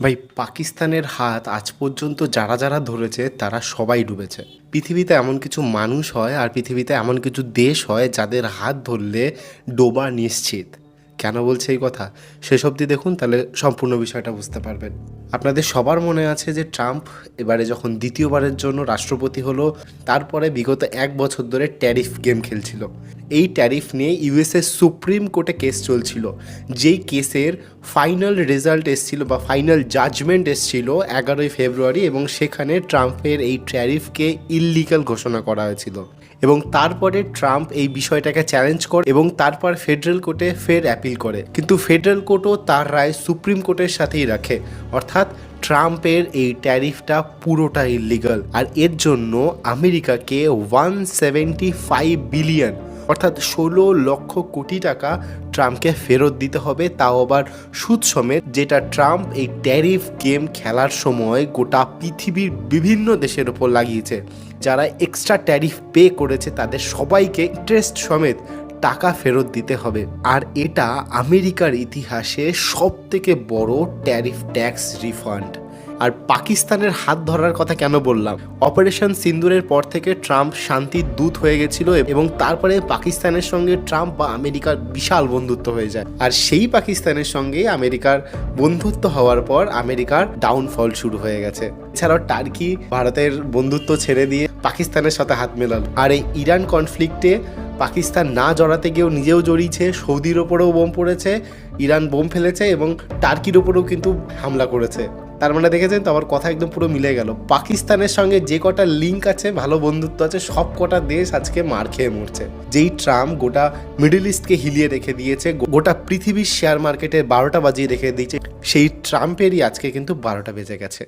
ভাই, পাকিস্তানের হাত আজ পর্যন্ত যারা যারা ধরেছে তারা সবাই ডুবেছে। পৃথিবীতে এমন কিছু মানুষ হয় আর পৃথিবীতে এমন কিছু দেশ হয় যাদের হাত ধরলে ডোবা নিশ্চিত। কেন বলছে এই কথা শেষ অবধি দেখুন, তাহলে সম্পূর্ণ বিষয়টা বুঝতে পারবেন। আপনাদের সবার মনে আছে যে ট্রাম্প এবারে যখন দ্বিতীয়বারের জন্য রাষ্ট্রপতি হলো, তারপরে বিগত 1 বছর ধরে ট্যারিফ গেম খেলছিল। এই ট্যারিফ নিয়ে ইউএসএ সুপ্রিম কোর্টে কেস চলছিল, যেই কেসের ফাইনাল রেজাল্ট এসেছিল বা ফাইনাল জাজমেন্ট এসেছিল 11ই ফেব্রুয়ারি, এবং সেখানে ট্রাম্পের এই ট্যারিফকে ইললিগাল ঘোষণা করা হয়েছিল। এবং তারপরে ট্রাম্প এই বিষয়টাকে চ্যালেঞ্জ করে এবং তারপর ফেডারেল কোর্টে ফের অ্যাপিল করে, কিন্তু ফেডারেল কোর্টও তার রায় সুপ্রিম কোর্টের সাথেই রাখে। অর্থাৎ ট্রাম্পের এই ট্যারিফটা পুরোটা ইললিগাল, আর এর জন্য আমেরিকাকে 175 বিলিয়ন অর্থাৎ 16 লক্ষ কোটি টাকা ট্রাম্পকে ফেরত দিতে হবে, তাও আবার সুদ সমেত, যেটা ট্রাম্প এই ট্যারিফ গেম খেলার সময় গোটা পৃথিবীর বিভিন্ন দেশের ওপর লাগিয়েছে। যারা এক্সট্রা ট্যারিফ পে করেছে তাদের সবাইকে ইন্টারেস্ট সমেত টাকা ফেরত দিতে হবে। আর এটা আমেরিকার ইতিহাসে সবথেকে বড় ট্যারিফ ট্যাক্স রিফান্ড। আর পাকিস্তানের হাত ধরার কথা কেন বললাম? অপারেশন সিন্দুরের পর থেকে ট্রাম্প শান্তির দূত হয়ে গেছিল, এবং তারপরে পাকিস্তানের সঙ্গে ট্রাম্প বা আমেরিকার বিশাল বন্ধুত্ব হয়ে যায়। আর সেই পাকিস্তানের সঙ্গে আমেরিকার বন্ধুত্ব হওয়ার পর আমেরিকার ডাউনফল শুরু হয়ে গেছে। এছাড়াও টার্কি ভারতের বন্ধুত্ব ছেড়ে দিয়ে পাকিস্তানের সাথে হাত মেলাল। আর এই ইরান কনফ্লিক্টে পাকিস্তান না জড়াতে গিয়েও নিজেও জড়িয়েছে, সৌদির ওপরেও বোম পড়েছে, ইরান বোম ফেলেছে এবং টার্কির ওপরেও কিন্তু হামলা করেছে। তার মানে দেখেছেন তো, আমার কথা একদম পুরো মিলে গেল। পাকিস্তানের সঙ্গে যে কটা লিঙ্ক আছে, ভালো বন্ধুত্ব আছে, সব কটা দেশ আজকে মার খেয়ে মরছে। যেই ট্রাম্প গোটা মিডল ইস্টকে হিলিয়ে রেখে দিয়েছে, গোটা পৃথিবীর শেয়ার মার্কেটে 12টা বাজিয়ে রেখে দিয়েছে, সেই ট্রাম্পেরই আজকে কিন্তু 12টা বেজে গেছে।